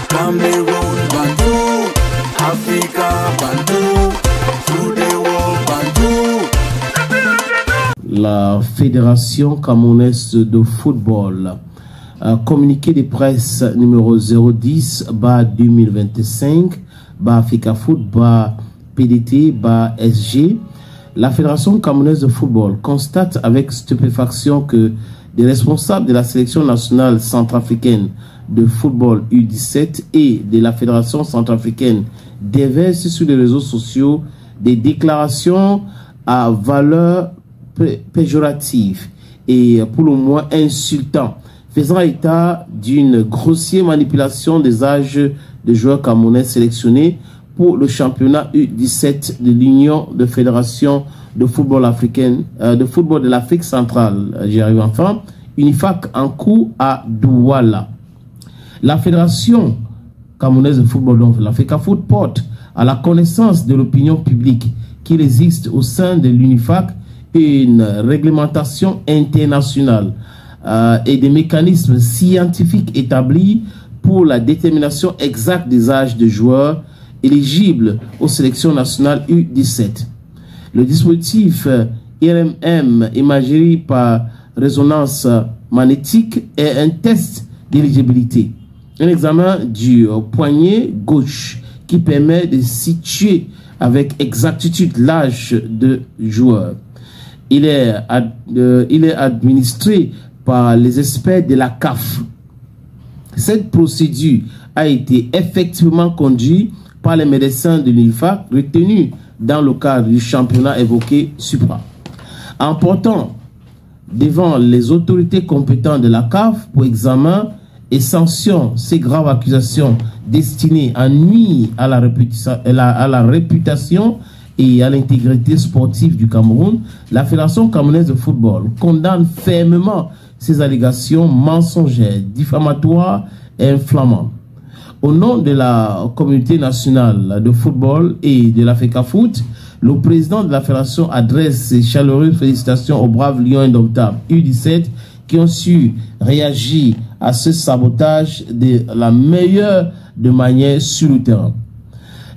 Cameroon Bandou, Africa Bandou, through the world Bandou. La Fédération camerounaise de football, communiqué de presse numéro 010/2025, Africa Foot, PDT, SG. La Fédération camerounaise de football constate avec stupéfaction que des responsables de la sélection nationale centrafricaine de football U17 et de la Fédération centrafricaine déversent sur les réseaux sociaux des déclarations à valeur péjorative et pour le moins insultant, faisant état d'une grossière manipulation des âges de joueurs camerounais sélectionnés pour le championnat U17 de l'Union de fédération de football africaine, de football de l'Afrique centrale, j'y arrive enfin, UNIFAC, en cours à Douala. La Fédération camerounaise de football, donc l'Africa Foot, porte à la connaissance de l'opinion publique qu'il existe au sein de l'UNIFAC une réglementation internationale et des mécanismes scientifiques établis pour la détermination exacte des âges de joueurs éligibles aux sélections nationales U17. Le dispositif IRMM, imagerie par résonance magnétique, est un test d'éligibilité. Un examen du poignet gauche qui permet de situer avec exactitude l'âge de joueur. Il est administré par les experts de la CAF. Cette procédure a été effectivement conduite par les médecins de l'UNIFAC retenus dans le cadre du championnat évoqué supra. En portant devant les autorités compétentes de la CAF pour examen et sanction ces graves accusations destinées à nuire à la réputation et à l'intégrité sportive du Cameroun, la Fédération camerounaise de football condamne fermement ces allégations mensongères, diffamatoires et inflammantes. Au nom de la communauté nationale de football et de l'Africa Foot, le président de la fédération adresse ses chaleureuses félicitations aux braves Lions indomptables U17 qui ont su réagir à ce sabotage de la meilleure de manière sur le terrain.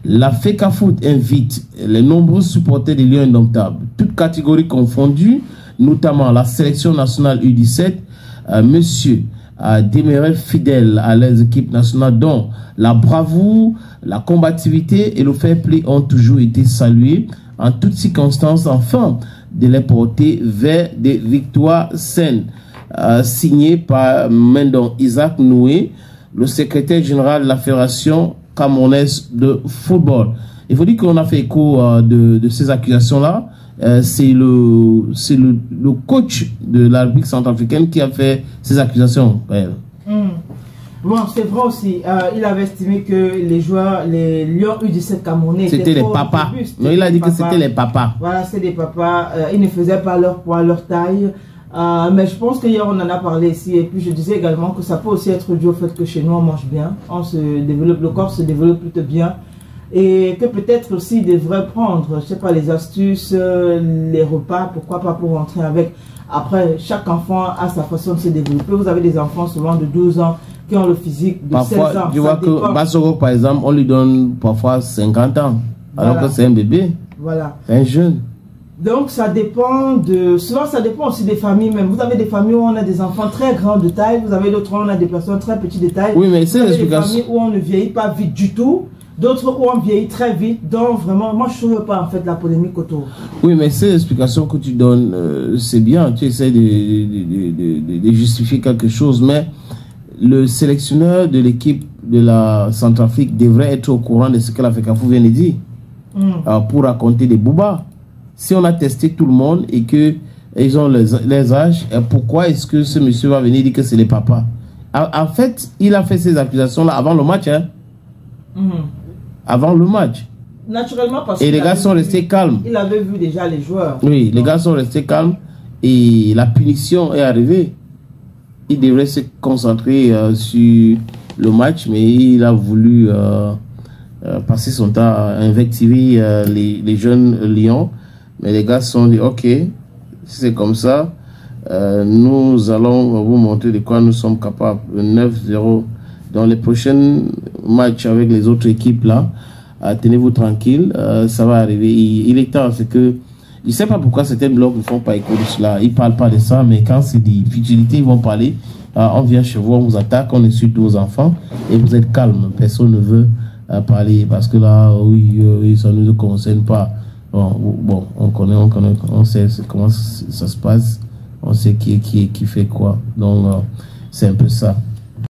L'Africa Foot invite les nombreux supporters des Lions indomptables, toutes catégories confondues, notamment la sélection nationale U17, monsieur, à demeurer fidèles à leurs équipes nationales dont la bravoure, la combativité et le fair play ont toujours été salués en toutes circonstances, afin de les porter vers des victoires saines. Signé par Mendon Isaac Noué, le secrétaire général de la Fédération camerounaise de football. Il faut dire qu'on a fait écho de ces accusations-là. C'est le coach de la République centrafricaine qui a fait ces accusations. Bon, c'est vrai aussi. Il avait estimé que les joueurs, les Lions U17 camerounais, c'était les papas. Non, il a dit que c'était les papas. Voilà, c'est des papas. Ils ne faisaient pas leur poids, leur taille. Mais je pense qu'hier on en a parlé ici. Et puis je disais également que ça peut aussi être dû au fait que chez nous on mange bien. On se développe, le corps se développe plutôt bien. Et que peut-être aussi il devrait prendre, je sais pas, les astuces, les repas, pourquoi pas pour rentrer avec. Après, chaque enfant a sa façon de se développer. Vous avez des enfants souvent de 12 ans qui ont le physique de parfois, 16 ans. Tu vois que Bassoro, par exemple, on lui donne parfois 50 ans, alors voilà, que c'est un bébé, voilà, un jeune. Donc ça dépend de... Souvent ça dépend aussi des familles même. Vous avez des familles où on a des enfants très grands de taille. Vous avez d'autres où on a des personnes très petites de taille. Oui, mais c'est l'explication. Des familles où on ne vieillit pas vite du tout. D'autres où on vieillit très vite. Donc vraiment, moi je ne trouve pas en fait la polémique autour. Oui, mais ces explications que tu donnes, c'est bien. Tu essaies de justifier quelque chose. Mais le sélectionneur de l'équipe de la Centrafrique devrait être au courant de ce que l'Africa Foot vient de dire. Pour raconter des boubas. Si on a testé tout le monde et qu'ils ont les âges, pourquoi est-ce que ce monsieur va venir dire que c'est les papas? En fait, il a fait ces accusations-là avant le match. Hein? Avant le match. Naturellement, parce et les gars sont restés calmes. Il avait vu déjà les joueurs. Oui, les gars sont restés calmes et la punition est arrivée. Il devrait se concentrer sur le match, mais il a voulu passer son temps à invectiver les jeunes Lions. Mais les gars se sont dit, ok, si c'est comme ça, nous allons vous montrer de quoi nous sommes capables. 9-0. Dans les prochains match avec les autres équipes là. Tenez-vous tranquille, ça va arriver. Il est temps, c'est que je ne sais pas pourquoi certains blogs ne font pas écho de cela. Ils ne parlent pas de ça, mais quand c'est des futilités, ils vont parler. On vient chez vous, on vous attaque, on insulte vos enfants et vous êtes calme. Personne ne veut parler parce que là, oui, ça ne nous concerne pas. Bon, on connaît, on sait comment ça se passe, on sait qui fait quoi. Donc, c'est un peu ça.